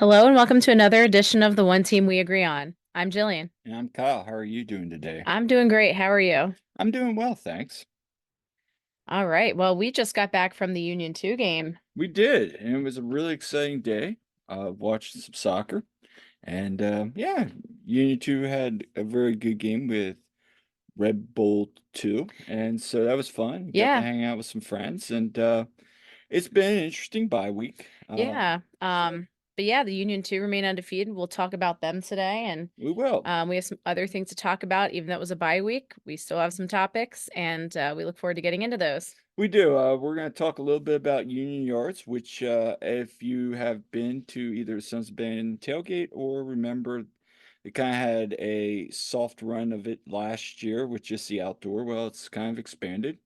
Hello and welcome to another edition of the One Team We Agree On. I'm Jillian. And I'm Kyle. How are you doing today? I'm doing great. How are you? I'm doing well, thanks. All right. Well, we just got back from the Union 2 game. We did, and it was a really exciting day. Watched some soccer, and yeah, Union 2 had a very good game with Red Bull 2, and so that was fun. Got to Yeah. hang out with some friends, and it's been an interesting bye week. Yeah. So But yeah, the Union 2 remain undefeated. We'll talk about them today and we will. we have some other things to talk about even though it was a bye week. We still have some topics and we look forward to getting into those. We do. We're going to talk a little bit about Union Yards, which, if you have been to either Sons of Ben tailgate or remember, it kind of had a soft run of it last year with just the outdoor. Well, it's kind of expanded.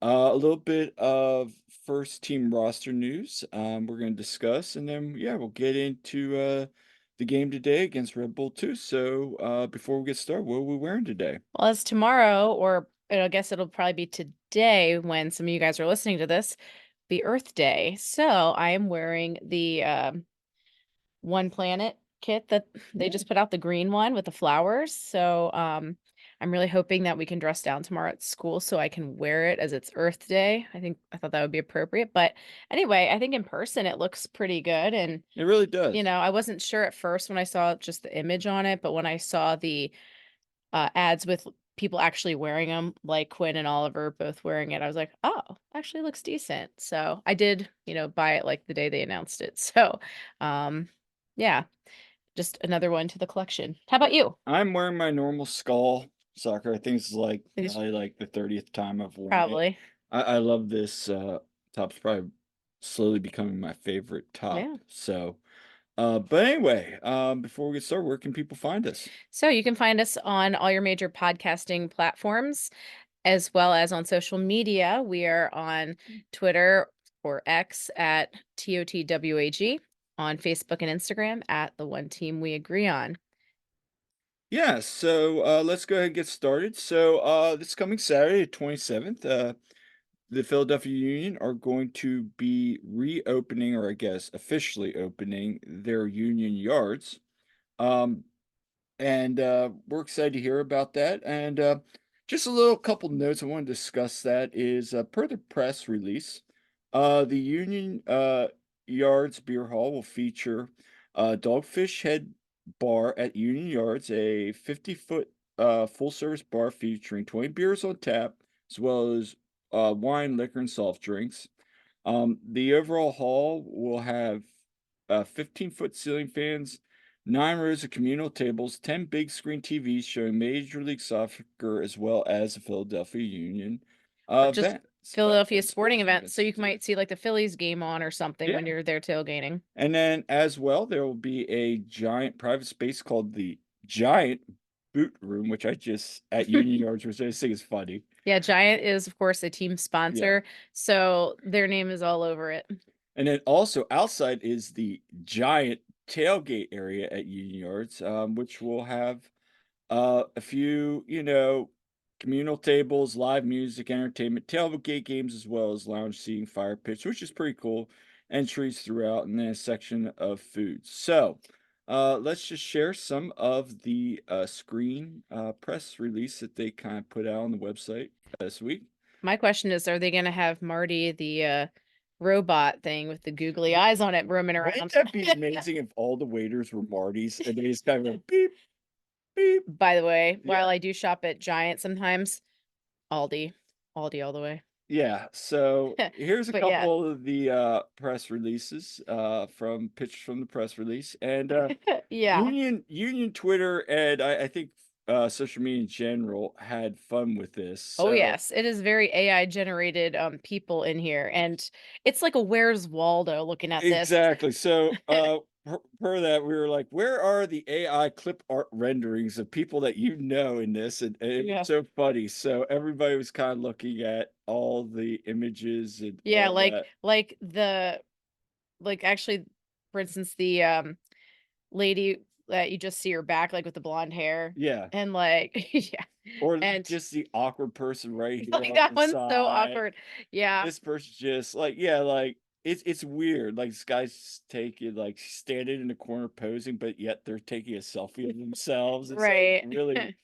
A little bit of first team roster news we're going to discuss, and then, yeah, we'll get into the game today against Red Bull 2. So before we get started, what are we wearing today? Well, it's tomorrow, or I guess it'll probably be today when some of you guys are listening to this, the Earth Day. So I am wearing the One Planet kit that they Yeah. just put out, the green one with the flowers. So I'm really hoping that we can dress down tomorrow at school so I can wear it as it's Earth Day. I thought that would be appropriate. But anyway, I think in person it looks pretty good. And, It really does. I wasn't sure at first when I saw just the image on it, but when I saw the ads with people actually wearing them, like Quinn and Oliver both wearing it, I was like, oh, actually looks decent. So I did, buy it like the day they announced it. So, yeah, just another one to the collection. How about you? I'm wearing my normal skull soccer. I think it's like These probably like the 30th time I've worn it. probably. I love this top. It's probably slowly becoming my favorite top. Yeah. So but anyway, before we get started, where can people find us? So you can find us on all your major podcasting platforms as well as on social media. We are on Twitter or X at TOTWAG, on Facebook and Instagram at the One Team We Agree On. Yeah, so let's go ahead and get started. So this coming Saturday, 27th, the Philadelphia Union are going to be reopening, or I guess officially opening their Union Yards. Um, and we're excited to hear about that. And just a little couple notes I want to discuss that is per the press release, the Union Yards Beer Hall will feature Dogfish Head Bar at Union Yards, a 50-foot full service bar featuring 20 beers on tap, as well as wine, liquor, and soft drinks. The overall hall will have 15-foot ceiling fans, 9 rows of communal tables, 10 big screen TVs showing Major League Soccer as well as the Philadelphia Union Or just events, Philadelphia and sporting sporting events. So events. you might see like the Phillies game on or something when Yeah. you're there tailgating. And then as well, there will be a giant private space called the Giant Boot Room, which I just at Union Yards, which I just think is funny. Yeah, Giant is of course a team Yeah. sponsor, so their name is all over it. And then also outside is the giant tailgate area at Union Yards, which will have a few, communal tables, live music, entertainment, tailgate games, as well as lounge seating, fire pits, which is pretty cool, and trees throughout, and then a section of food. So, let's just share some of the screen press release that they kind of put out on the website this week. My question is, are they going to have Marty, the robot thing with the googly eyes on it, roaming Wouldn't around? that be amazing if all the waiters were Martys and they just kind of go beep, beep? By the way, while Yeah. I do shop at Giant sometimes, Aldi, Aldi all the way. Yeah, so here's a But yeah, couple of the press releases from pictures from the press release. And yeah. Union Twitter and I think social media in general had fun with this. Oh So yes, it is very AI generated people in here, and it's like a Where's Waldo looking at this. exactly. So per that we were like, where are the AI clip art renderings of people that you know in this? And it Yeah. was so funny. So everybody was kind of looking at all the images and Yeah, all like that. like the like actually, for instance, the lady that you just see her back like with the blonde hair Yeah. and like yeah. Or And just the awkward person right here like off that the one's so side. awkward. Yeah. This person's just like, yeah, like it's weird, like, this guy's taking like, standing in the corner posing, but yet they're taking a selfie of themselves. It's, like, Right. really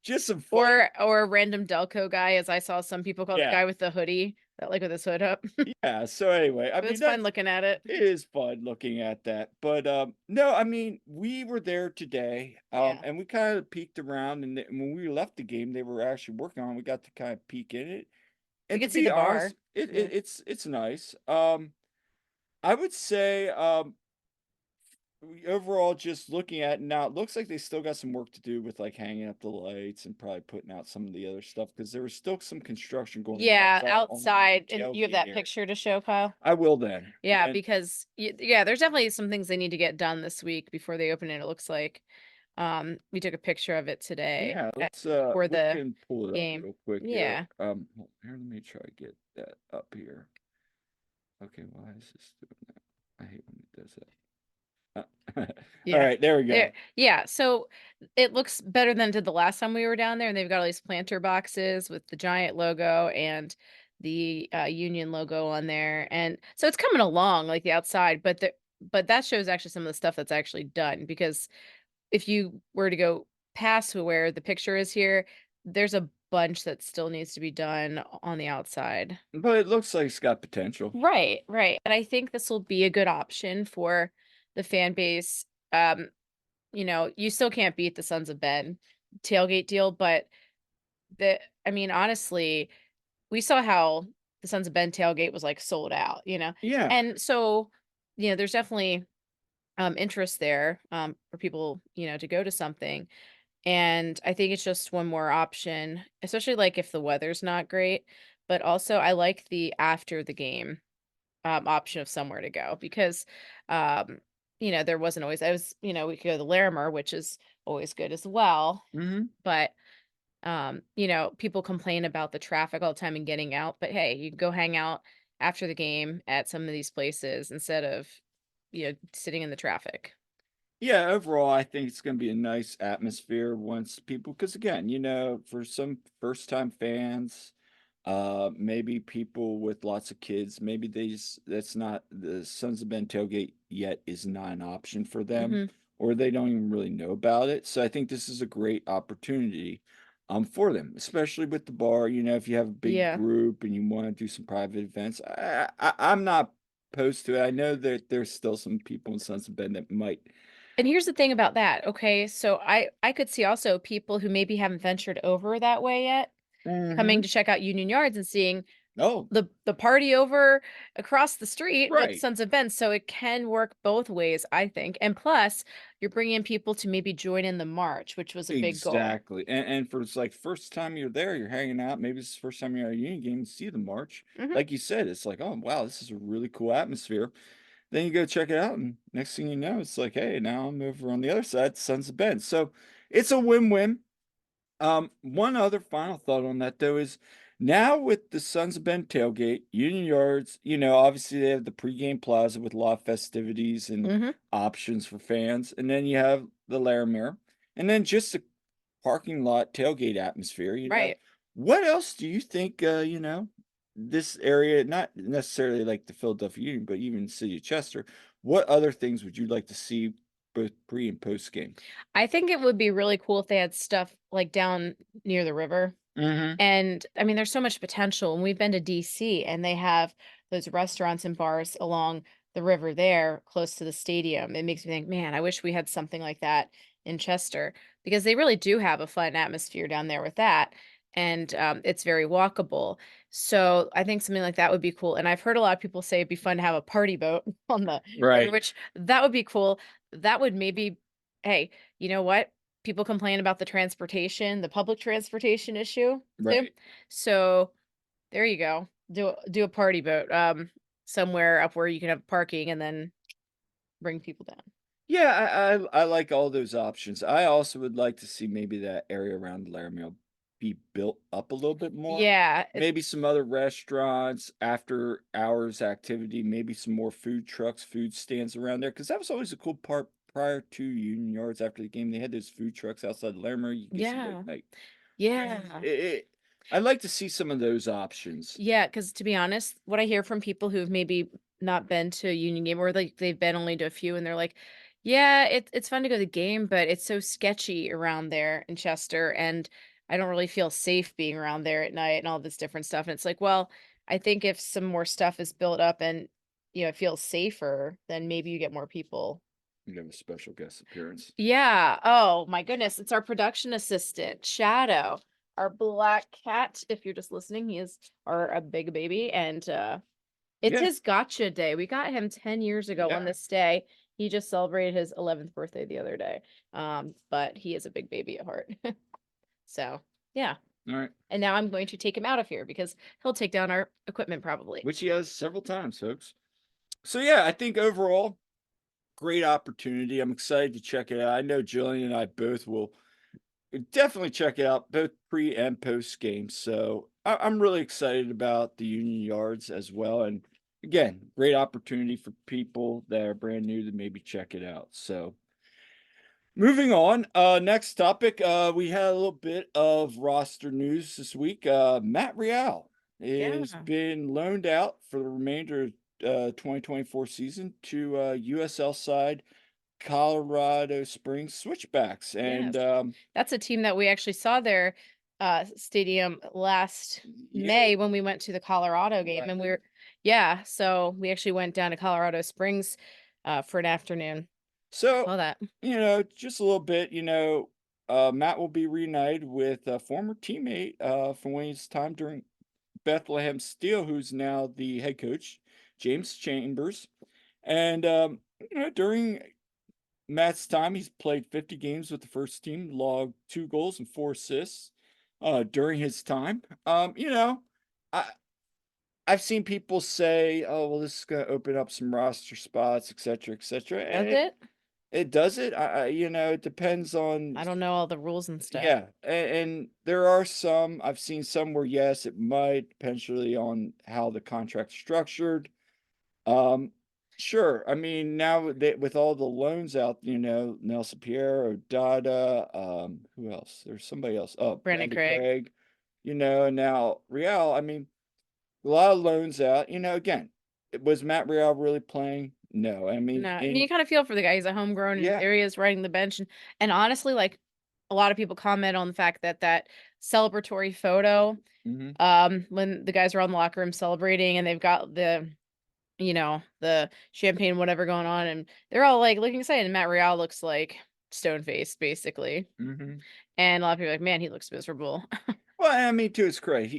just some fun. Or a random Delco guy, as I saw some people call the Yeah, guy with the hoodie, that like with his hood up. yeah, so anyway, I It mean, was fun that's looking at it. it is fun looking at that, but, no, I mean, we were there today, Yeah. and we kinda peeked around, and then when we left the game, they were actually working on it, we got to kinda peek in it, We and to could see be the honest, bar. it Yeah. it it's nice. I would say, overall, just looking at now, it looks like they still got some work to do with, like, hanging up the lights and probably putting out some of the other stuff because there was still some construction going Yeah, outside on outside, the and you have tailgate that area. picture to show, Kyle? I will then, Yeah, and because yeah, there's definitely some things they need to get done this week before they open it, it looks like. We took a picture of it today yeah, before we the can pull it up game. real quick here. Yeah. Here, let me try to get that up here. Okay, why is this doing that? I hate when it does that. Yeah. Alright, there we There go. yeah, so it looks better than it did the last time we were down there, and they've got all these planter boxes with the giant logo and the, Union logo on there, and so it's coming along, like, the outside, but that shows actually some of the stuff that's actually done, because if you were to go past where the picture is here, there's a bunch that still needs to be done on the outside. But it looks like it's got potential. Right, right, and I think this will be a good option for the fan base. You still can't beat the Sons of Ben tailgate deal, but I mean, honestly, we saw how the Sons of Ben tailgate was like sold out, Yeah. and so there's definitely interest there for people, to go to something. And I think it's just one more option, especially like if the weather's not great. But also, I like the after the game option of somewhere to go because, um, there wasn't always, we could go to the Larimer, which is always good as well. Mhm. But, people complain about the traffic all the time and getting out. But hey, you can go hang out after the game at some of these places instead of, sitting in the traffic. Yeah, overall, I think it's gonna be a nice atmosphere once people, because again, for some first-time fans, maybe people with lots of kids, maybe that's not the Sons of Ben tailgate yet is not an option for them, Hmm. or they don't even really know about it. So I think this is a great opportunity, for them, especially with the bar. If you have a big Yeah. group and you want to do some private events, I'm not opposed to it. I know that there's still some people in Sons of Ben that might. And here's the thing about that, okay? So I could see also people who maybe haven't ventured over that way yet, coming Mhm. to check out Union Yards and seeing Oh, the party over across the street with right. Sons of Ben, so it can work both ways, I think. And plus, you're bringing people to maybe join in the march, which was a big goal. Exactly. And for it's like first time you're there, you're hanging out, maybe it's the first time you're at a Union game, you see the march. Mhm. Like you said, it's like, oh wow, this is a really cool atmosphere. Then you go check it out, and next thing you know, it's like, hey, now I'm over on the other side, Sons of Ben. So it's a win-win. One other final thought on that though is now with the Sons of Ben tailgate, Union Yards, obviously they have the pregame plaza with a lot of festivities and Mhm. options for fans, and then you have the Laramere, and then just the parking lot tailgate atmosphere. Right. What else do you think, this area, not necessarily like the Philadelphia Union, but even the city of Chester, what other things would you like to see both pre and post game? I think it would be really cool if they had stuff like down near the river. Mhm. And I mean, there's so much potential. And we've been to DC and they have those restaurants and bars along the river there close to the stadium. It makes me think, man, I wish we had something like that in Chester because they really do have a fun atmosphere down there with that. And it's very walkable. So I think something like that would be cool. And I've heard a lot of people say it'd be fun to have a party boat on the river, Right. which that would be cool. That would maybe, hey, you know what? People complain about the public transportation issue too. Right. So there you go. Do a party boat somewhere up where you can have parking and then bring people down. Yeah, I like all those options. I also would like to see maybe that area around Laramie be built up a little bit more. Yeah, Maybe some other restaurants, after hours activity, maybe some more food trucks, food stands around there. Because that was always a cool part prior to Union Yards after the game. They had those food trucks outside Laramie. You get some late yeah, night. yeah, I'd like to see some of those options. yeah. Because to be honest, what I hear from people who've maybe not been to a Union game, or like they've been only to a few, and they're like, "Yeah, it's fun to go to the game, but it's so sketchy around there in Chester, and I don't really feel safe being around there at night and all this different stuff." And it's like, well, I think if some more stuff is built up and it feels safer, then maybe you get more people. You have a special guest appearance. Yeah. Oh my goodness. It's our production assistant, Shadow, our black cat. If you're just listening, he is our a big baby. And it's Yeah, his gotcha day. We got him 10 years ago on yeah. this day. He just celebrated his 11th birthday the other day. But he is a big baby at heart. So yeah. All right. And now I'm going to take him out of here because he'll take down our equipment probably. Which he has several times, folks. So yeah, I think overall, great opportunity. I'm excited to check it out. I know Jillian and I both will definitely check it out, both pre and post game. So I'm really excited about the Union Yards as well. And again, great opportunity for people that are brand new to maybe check it out. So moving on, next topic. We had a little bit of roster news this week. Matt Real is Yeah. been loaned out for the remainder of 2024 season to USL side Colorado Springs Switchbacks. And Yes. That's a team that we actually saw their stadium last yeah, May when we went to the Colorado game, and we right. were yeah, so we actually went down to Colorado Springs for an afternoon. So, Saw that. just a little bit, Matt will be reunited with a former teammate from when his time during Bethlehem Steel, who's now the head coach, James Chambers. And, during Matt's time, he's played 50 games with the first team, logged 2 goals and 4 assists during his time. I, I've seen people say, "Oh, well, this is going to open up some roster spots, etc., etc." Does And it? it does it. It depends on I don't know all the rules and stuff. yeah, and there are some I've seen some where yes, it might potentially on how the contract's structured. Um, sure. I mean, now that with all the loans out, Nelson Pierre, Dada, who else? There's somebody else. Oh, Brandon Brandon Craig. Craig, and now Real. I mean, a lot of loans out. Again, was Matt Real really playing? No. I mean, No, and in you kind of feel for the guy. He's a homegrown, and yeah. there he is riding the bench. And honestly, like a lot of people comment on the fact that that celebratory photo, Mhm. when the guys are on the locker room celebrating and they've got the champagne, whatever going on, and they're all like looking excited. And Matt Real looks like stone faced, basically. Mhm. And a lot of people are like, man, he looks miserable. Well, I mean, to his credit,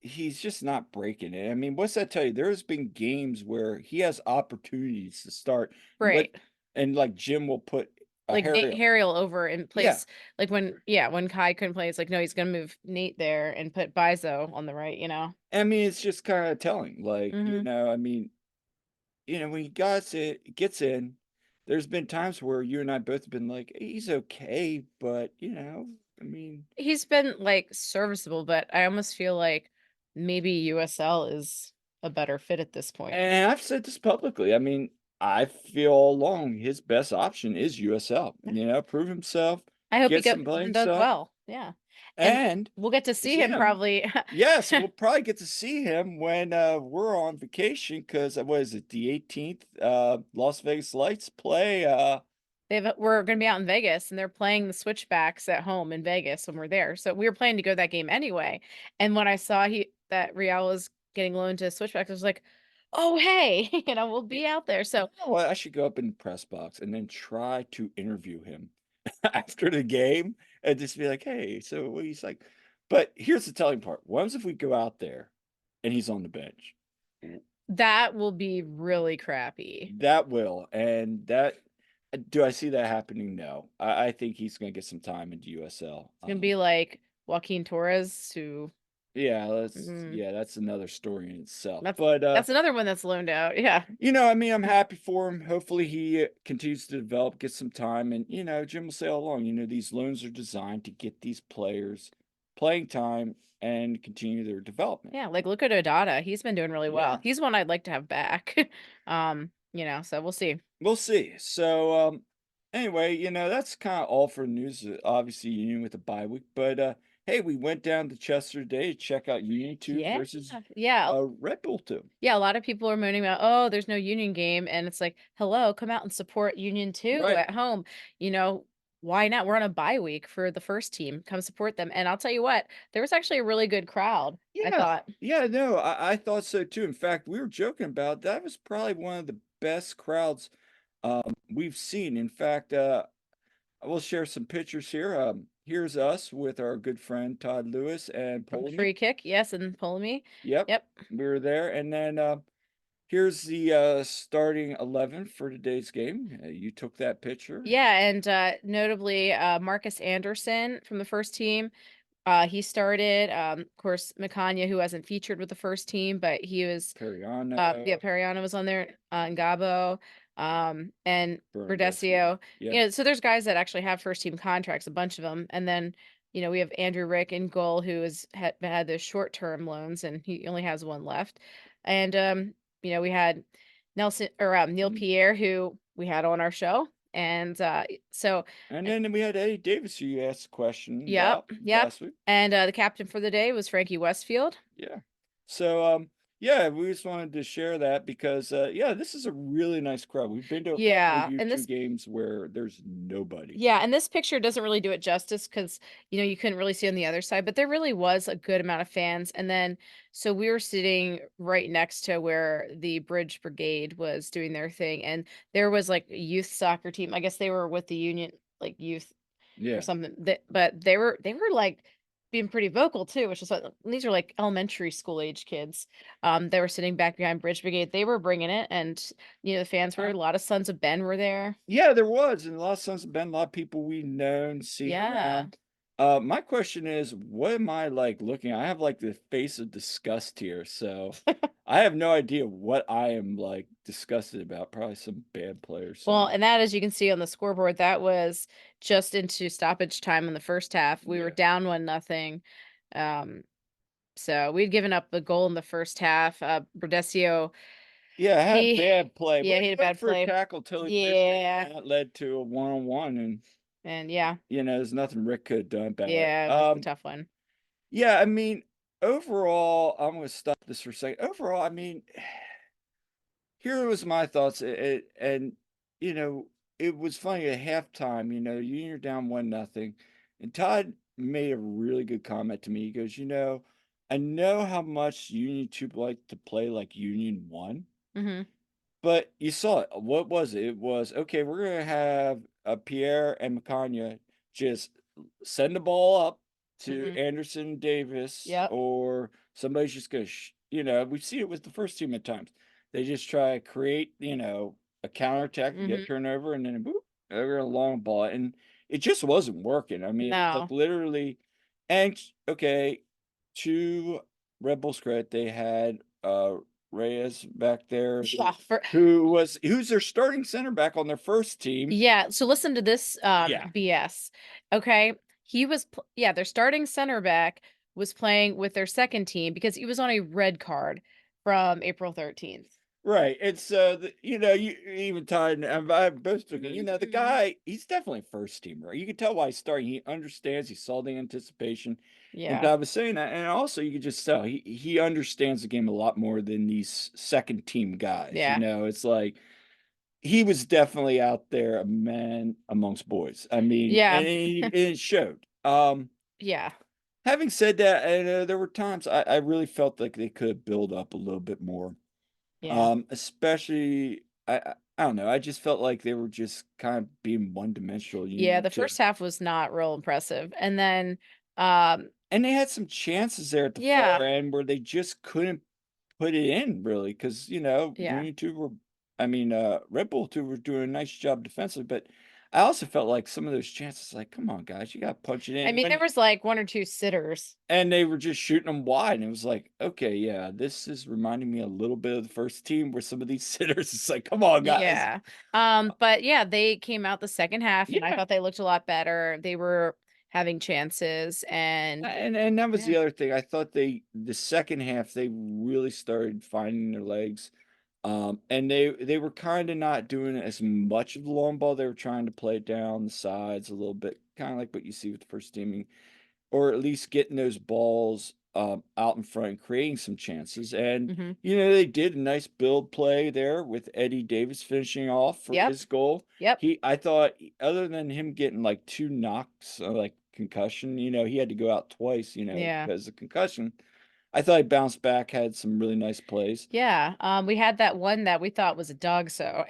he's just not breaking it. I mean, what's that tell you? There's been games where he has opportunities to start, and Right. like Jim will put a Like Nate Harry. Harriel over in Yeah, place, like when Kai couldn't play, it's like, no, he's gonna move Nate there and put Bizo on the right. I mean, it's just kind of telling. Like, Hmm. I mean, when he gets in, there's been times where you and I both have been like, he's okay, but I mean, He's been like serviceable, but I almost feel like maybe USL is a better fit at this point. and I've said this publicly. I mean, I feel all along his best option is USL. Prove himself, I hope he get some goes playing and does stuff, well. Yeah. And and we'll get to see him Jim. probably. Yes, we'll probably get to see him when we're on vacation because what is it, the 18th? Las Vegas Lights play. We're gonna be out in Vegas and they're playing the Switchbacks at home in Vegas when we're there. So we were planning to go to that game anyway. And when I saw he that Real was getting loaned to Switchbacks, I was like, oh hey, we'll You be out there. So know what? I should go up in the press box and then try to interview him after the game and just be like, hey, so what he's like. But here's the telling part. What if we go out there and he's on the bench? that will be really crappy. That will, and that do I see that happening? No. I think he's gonna get some time into USL. It's gonna be like Joaquin Torres, who mm, Yeah, that's another story in itself. that's But that's another one that's loaned out. Yeah. I mean, I'm happy for him. Hopefully he continues to develop, get some time, and Jim will say all along, these loans are designed to get these players playing time and continue their development. Yeah, like look at Odada. He's been doing really well. Yeah. He's one I'd like to have back. So we'll see. We'll see. So, anyway, that's kind of all for news. Obviously, with the bye week, but hey, we went down to Chester today to check out Union 2 Yeah. versus Yeah. Red Bull 2. Yeah, a lot of people are moaning about, "Oh, there's no Union game," and it's like, "Hello, come out and support Union too Right. at home." You know, why not? We're on a bye week for the first team. Come support them. And I'll tell you what, there was actually a really good crowd, I Yeah. thought. Yeah, no, I thought so too. In fact, we were joking about that was probably one of the best crowds we've seen. In fact, I will share some pictures here. Here's us with our good friend Todd Lewis and From Polemy. Free Kick, yes, and Ptolemy. Yep, Yep. we were there. And then here's the starting 11 for today's game. You took that picture. Yeah, and, notably, Marcus Anderson from the first team. He started, of course, Makanya, who wasn't featured with the first team, but he was, Periano, yeah, Periano was on there, Ngabo, and Bernardeschi. Verdesio. Yeah, You know, so there's guys that actually have first team contracts, a bunch of them. And then, we have Andrew Rick in goal, who had those short term loans, and he only has one left. And we had Nelson or Neil mhm. Pierre, who we had on our show, and so And then we had Eddie Davis, who you asked a question yep, about yep. last week. And, the captain for the day was Frankie Westfield. Yeah. So, yeah, we just wanted to share that because, yeah, this is a really nice crowd. We've been to a couple of Yeah, and U2 this games where there's nobody. yeah, and this picture doesn't really do it justice because you couldn't really see on the other side, but there really was a good amount of fans. And then so we were sitting right next to where the Bridge Brigade was doing their thing, and there was, like, a youth soccer team. I guess they were with the union, like, youth or Yeah. something, but they were, like, being pretty vocal too, which is what these are, like, elementary school age kids. They were sitting back behind Bridge Brigade. They were bringing it, and, the fans were Uh, a lot of Sons of Ben were there. yeah, there was, and a lot of Sons of Ben, a lot of people we known, seen Yeah. around. My question is, what am I like looking at? I have like the face of disgust here, so I have no idea what I am like disgusted about. Probably some bad player Well, somewhere. and that, as you can see on the scoreboard, that was just into stoppage time in the first half. We were Yeah. down 1-0. Um, so we'd given up the goal in the first half. Berdesio, Yeah, I had he bad play, but yeah, he he had a went bad for a play. tackle till he missed it, and Yeah. that led to a one-on-one, and, And yeah, there's nothing Rick could have done about it. yeah, it was a tough one. Yeah, I mean, overall, I'm gonna stop this for a second. Overall, I mean, here was my thoughts, and, you know, it was funny at halftime, you're down 1-0, and Todd made a really good comment to me. He goes, I know how much Union 2 like to play like Union 1. Mhm. But you saw it. What was it? It was, "Okay, we're gonna have, Pierre and Macagna just send the ball up to Mhm. Anderson Davis, Yep. or somebody's just gonna we've seen it with the first team at times. They just try to create, a counterattack, get Mhm. turnover, and then boop, they're gonna long ball it, and it just wasn't working. I mean, it was like No. literally. And, okay, to Red Bull's credit, they had, Reyes back there Yeah, who's their starting center back on their first team. yeah, so listen to this, Yeah, BS, okay? Yeah, their starting center back was playing with their second team because he was on a red card from April 13th. right, and so you even Todd and I both took it, the Mhm. guy, he's definitely a first teamer. You can tell why he's starting. He understands, he saw the anticipation, and Yeah, I was saying that, and also you could just tell he understands the game a lot more than these second team guys. yeah, It's like he was definitely out there a man amongst boys. I mean, yeah, and it showed. yeah, Having said that, and, there were times I really felt like they could build up a little bit more, yeah. especially I don't know, I just felt like they were just kind of being one-dimensional Yeah, Union the 2. first half was not real impressive, and then, um And they had some chances there at the yeah, far end where they just couldn't put it in really, because yeah. Union 2 were I mean, Red Bull 2 were doing a nice job defensively, but I also felt like some of those chances, like, "Come on, guys, you gotta punch it I in." mean, there was, like, 1 or 2 sitters. And they were just shooting them wide, and it was like, "Okay, yeah, this is reminding me a little bit of the first team where some of these sitters, it's like, come on, guys." Yeah, but yeah, they came out the second half, and I Yeah, thought they looked a lot better. They were having chances, and and that was yeah, the other thing. I thought the second half, they really started finding their legs, and they were kinda not doing as much of the long ball. They were trying to play it down the sides a little bit, kinda like what you see with the first team. or at least getting those balls, out in front and creating some chances, and, Mhm. they did a nice build play there with Eddie Davis finishing off for Yep. his goal. Yep. I thought other than him getting, like, 2 knocks, like, concussion, he had to go out twice, Yeah. because of concussion. I thought he bounced back, had some really nice plays. Yeah. We had that one that we thought was a dog so,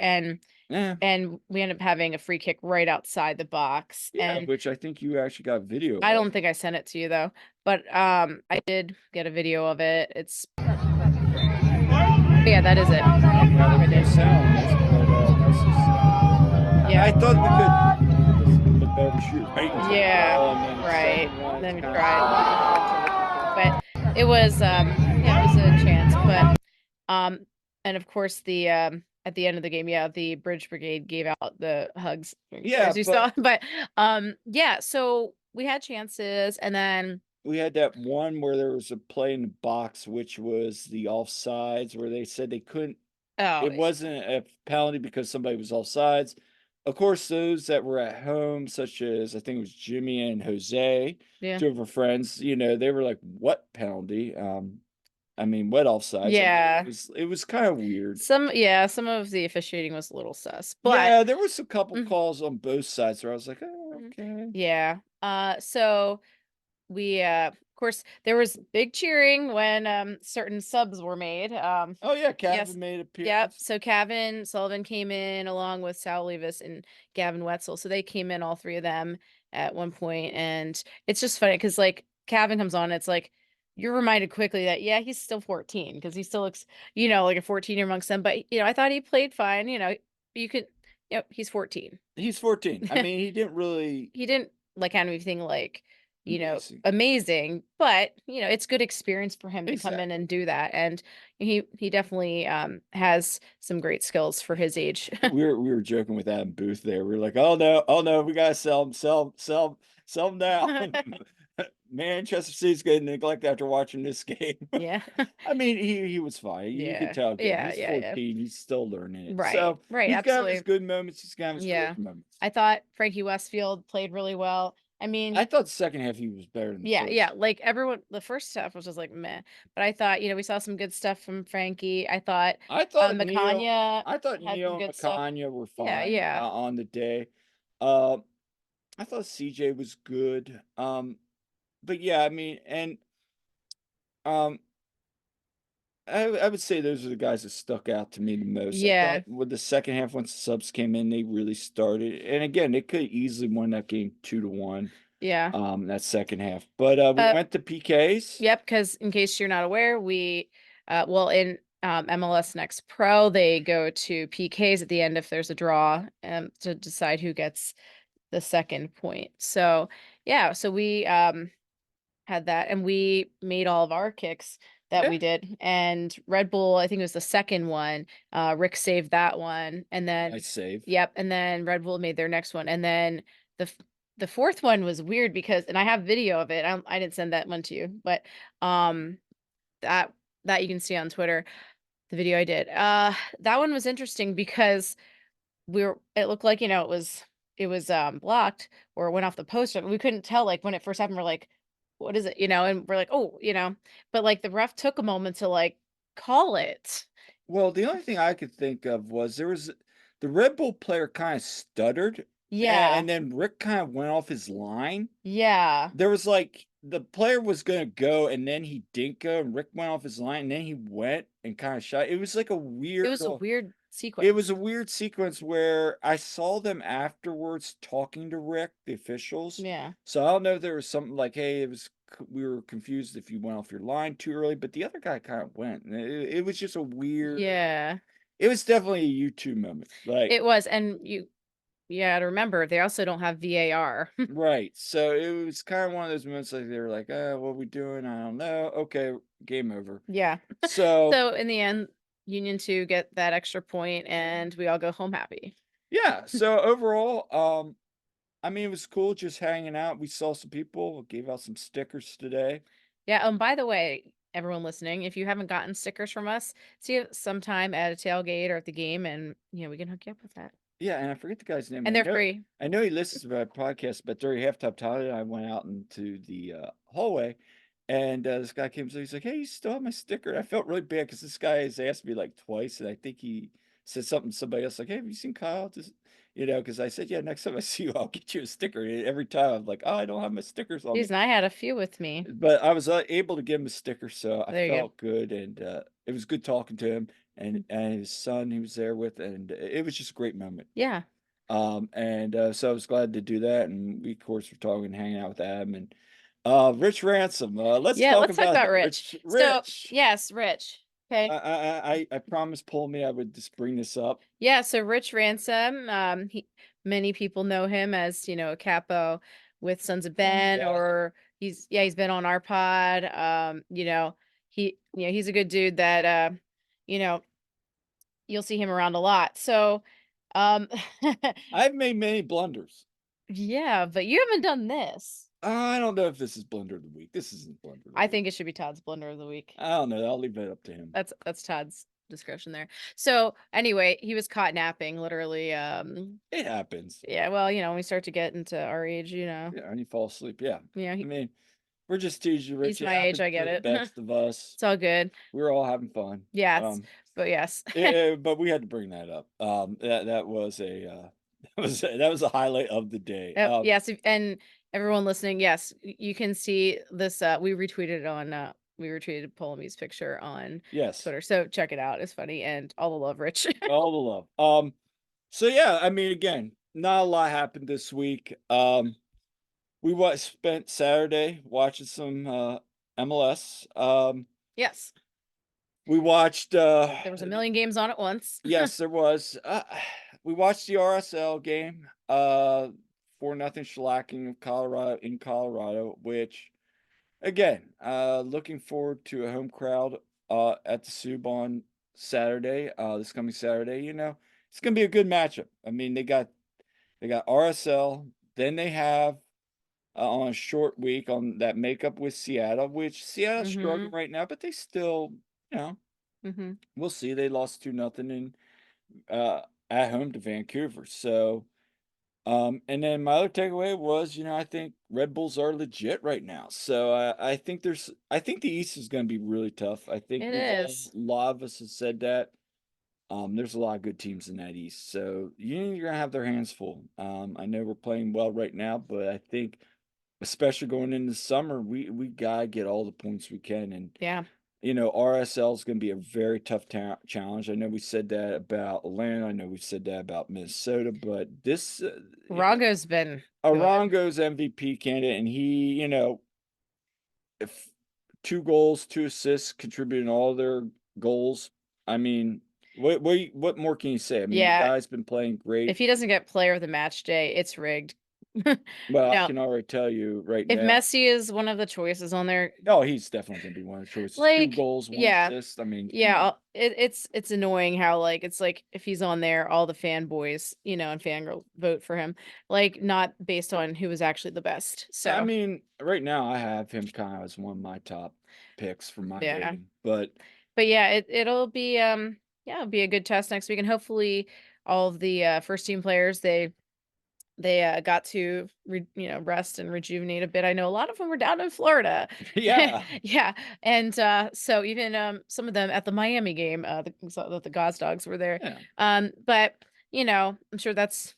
Yeah, and we ended up having a free kick right outside the box, yeah, and which I think you actually got video I of. don't think I sent it to you though, but, I did get a video of it. It's yeah, that is it. Now I there's no did. sound on this, but, this is Yeah. I thought we could was a little bit better to shoot right into the Yeah. wall, and then the Right. second one, it's Then we kinda tried sloppy. to look for it, but it was, yeah, it was a chance, but, and of course at the end of the game, yeah, the Bridge Brigade gave out the hugs, Yeah, as you but saw, but, yeah, so we had chances, and then we had that one where there was a play in the box, which was the offsides, where they said they couldn't oh, it wasn't a penalty because somebody was offsides. Of course, those that were at home, such as I think it was Jimmy and Jose, yeah. 2 of our friends, they were like, "What penalty?" I mean, what offsides? I mean, Yeah. it was kinda weird. Some of the officiating was a little sus, but Yeah, there was a couple mhm, calls on both sides where I was like, "Oh, mhm. okay." Yeah, so we, of course, there was big cheering when, certain subs were made, Oh, yeah, yes. Calvin made Yep, appearance. so Kevin Sullivan came in along with Sal Levis and Gavin Wetzel, so they came in, all 3 of them, at one point, and it's just funny because like, Kevin comes on, it's like, you're reminded quickly that, yeah, he's still 14 because he still looks, like a 14-year amongst them, but, I thought he played fine, you could yep, he's 14. He's 14. I mean, he didn't really He didn't, like, have anything, like, amazing. amazing, but, it's good experience for him to come in Exactly. and do that, and he definitely, has some great skills for his age. We were joking with Adam Booth there. We are like, oh no, we gotta sell him now." Manchester City's getting neglected after watching this game. Yeah. I mean, he was fine. You could Yeah. tell again, Yeah, he's yeah, yeah. 14, he's still learning it. Right, So, right, he's gonna have his absolutely. good moments, he's gonna have his great Yeah. moments. I thought Frankie Westfield played really well. I I mean, thought the second half he was better than the yeah, yeah, first. like, everyone the first half was just like, "Meh," but I thought, we saw some good stuff from Frankie. I thought, McCanya I thought had some Neil and good stuff. Makanya were Yeah, fine, yeah. on the day. Uh, I thought CJ was good, but yeah, I mean, and, um, I would say those are the guys that stuck out to me the most. I Yeah, thought with the second half, once the subs came in, they really started, and again, they could easily won that game 2-1, yeah. that second half, but, we Uh, went to PKs. yep, because in case you're not aware, well, in, MLS Next Pro, they go to PKs at the end if there's a draw, to decide who gets the second point. So, yeah, so we, had that, and we made all of our kicks that Yeah, we did, and Red Bull, I think it was the second one, Rick saved that one, and then nice save. yep, and then Red Bull made their next one, and then the f the 4th one was weird because and I have video of it, I didn't send that one to you, but, um, that that you can see on Twitter, the video I did. That one was interesting because it looked like, it was, blocked or went off the post, and we couldn't tell, like, when it first happened, we're like, "What is it?" And we're like, "Oh," but, like, the ref took a moment to, like, call it. Well, the only thing I could think of was the Red Bull player kinda stuttered, Yeah. and then Rick kinda went off his line. Yeah. There was, like the player was gonna go, and then he didn't go, and Rick went off his line, and then he went and kinda shot. It was like a It weird was a weird it sequence. was a weird sequence where I saw them afterwards talking to Rick, the officials. Yeah. So I don't know if there was something like, "Hey, we were confused if you went off your line too early," but the other guy kinda went, and it was just a weird Yeah. it was definitely a YouTube moment, like It was, and you gotta remember, they also don't have VAR. right, so it was kinda one of those moments, like, they were like, what are we doing? I don't know. Okay, game over." Yeah. So, So, in the end, Union 2 get that extra point, and we all go home happy. yeah, so overall, I mean, it was cool just hanging out. We saw some people, gave out some stickers today. Yeah, by the way, everyone listening, if you haven't gotten stickers from us, see us sometime at a tailgate or at the game, and, we can hook you up with that. Yeah, and I forget the guy's name. and they're free. I know he listens to my podcast, but during halftime, Tyler and I went out into the hallway, and this guy came. So he's like, "Hey, you still have my sticker?" And I felt really bad because this guy has asked me like twice, and I think he said something to somebody else like, "Hey, have you seen Kyle?" Just because I said, "Yeah, next time I see you, I'll get you a sticker." And every time I'm like, "Oh, I don't have my stickers on Jeez, me," and I had a few with me. but I was able to give him a sticker, so I There you go. felt good, and it was good talking to him Mm, and his son he was there with, and it was just a great moment. yeah. So I was glad to do that, and we, of course, were talking, hanging out with Adam and Rich Ransom. Let's Yeah, talk let's talk about about Rich. Rich. So, Rich. yes, Rich. Okay. I promised Pull Me I would just bring this up. Yeah, so Rich Ransom, many people know him as, a capo with Sons of Ben, Yeah, or he's been on our pod. He's a good dude that you know, you'll see him around a lot. So, um I've made many blunders. yeah, but you haven't done this. I don't know if this is blunder of the week. This isn't blunder of the I week. think it should be Todd's blunder of the week. I don't know. I'll leave that up to him. That's Todd's discretion there. So, anyway, he was caught napping literally, It happens. yeah, well, when we start to get into our age, Yeah, and you fall asleep. Yeah, I he, mean, we're just teasing you, Rich. he's It my age, happens I to get the it. best of us. It's all good. We're all having fun. Yes, Um, but yes. But we had to bring that up. That was a that was a highlight of the day. Yep, yes, and everyone listening, yes, you can see this, we retweeted Polomi's picture on Yes, Twitter, so check it out, it's funny, and all the love, Rich. all the love. So yeah, I mean, again, not a lot happened this week. Spent Saturday watching some MLS. Yes, We watched. there was a million games on at once. Yes, there was. We watched the RSL game. 4-0 shellacking of Colorado in Colorado, which again, looking forward to a home crowd at the Sub on Saturday, this coming Saturday. It's gonna be a good matchup. I mean, they got RSL, then they have on a short week on that makeup with Seattle, which Seattle's struggling Mhm, right now, but they still, you know, mhm. we'll see. They lost 2-0 in uh, at home to Vancouver. So, and then my other takeaway was, I think Red Bulls are legit right now. So I think the East is going to be really tough. I think It a is. lot of us have said that. There's a lot of good teams in that East. So Union's going to have their hands full. I know we're playing well right now, but I think, especially going into summer, we got to get all the points we can. And Yeah. RSL is going to be a very tough challenge. I know we said that about Atlanta. I know we said that about Minnesota, but this, Rago's been good. Arango's MVP candidate, and he, if 2 goals, 2 assists, contributing all their goals. I mean, what more can you say? I mean, the Yeah, guy's been playing if great. he doesn't get player of the match day, it's rigged. Well, I No, can already tell you right if now. Messi is one of the choices on there, Oh, he's definitely going to be one of the choices. Two like, goals, one yeah, assist. I mean, come yeah, on. it's annoying how, like, it's like if he's on there, all the fanboys, and fangirl vote for him, like, not based on who was actually the best. I So, mean, right now I have him kind of as one of my top picks for my yeah. voting, but But yeah, it'll be yeah, it'll be a good test next week, and hopefully all of the first team players, they got to rest and rejuvenate a bit. I know a lot of them were down in Florida. yeah, Yeah, and so even some of them at the Miami game, the Gaz Dogs were there. yeah, But I'm sure that's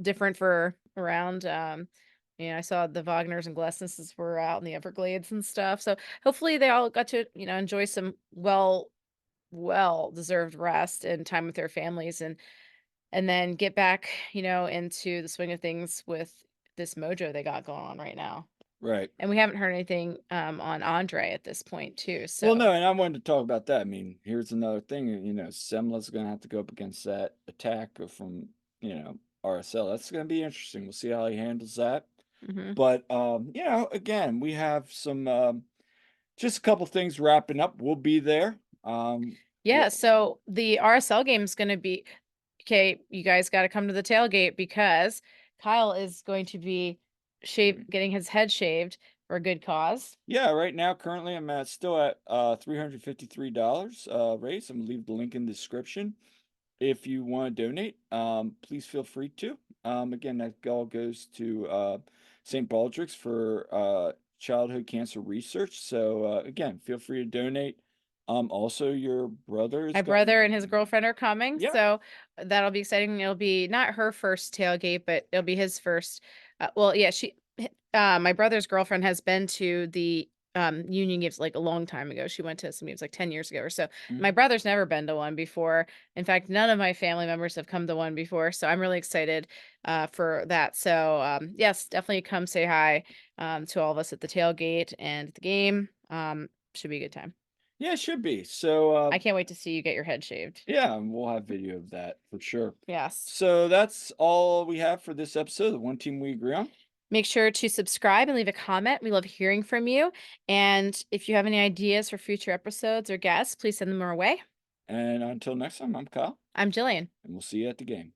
different for around. I saw the Wagners and Glesnesses were out in the Everglades and stuff. So hopefully they all got to enjoy some well deserved rest and time with their families, and then get back, into the swing of things with this mojo they got going on right now. right. And we haven't heard anything on Andre at this point too. Well, So, no, and I wanted to talk about that. I mean, here's another thing. Semla's going to have to go up against that attack from RSL. That's going to be interesting. We'll see how he handles that. mhm. But again, we have some just a couple things wrapping up. We'll be there. Yeah, Well, so the RSL game is going to be okay. You guys got to come to the tailgate because Kyle is going to be getting his head shaved for a good cause. yeah, right now, currently, still at $353 raised. I'm gonna leave the link in the description. if you want to donate, please feel free to. Again, that all goes to St. Baldrick's for childhood cancer research. So again, feel free to donate. Also, your brother is My coming. brother and his girlfriend are coming, Yeah. so that'll be exciting. It'll be not her first tailgate, but it'll be his first. Well, yeah, my brother's girlfriend has been to the union games like a long time ago. She went to some games like 10 years ago or so. My Mhm. brother's never been to one before. In fact, none of my family members have come to one before, so I'm really excited for that. So yes, definitely come say hi to all of us at the tailgate and at the game. Should be a good time. Yeah, it should be. So I can't wait to see you get your head shaved. yeah, and we'll have video of that for sure. Yes. So that's all we have for this episode of One Team We Agree On. Make sure to subscribe and leave a comment. We love hearing from you. And if you have any ideas for future episodes or guests, please send them our way. And until next time, I'm Kyle, I'm Jillian. and we'll see you at the game.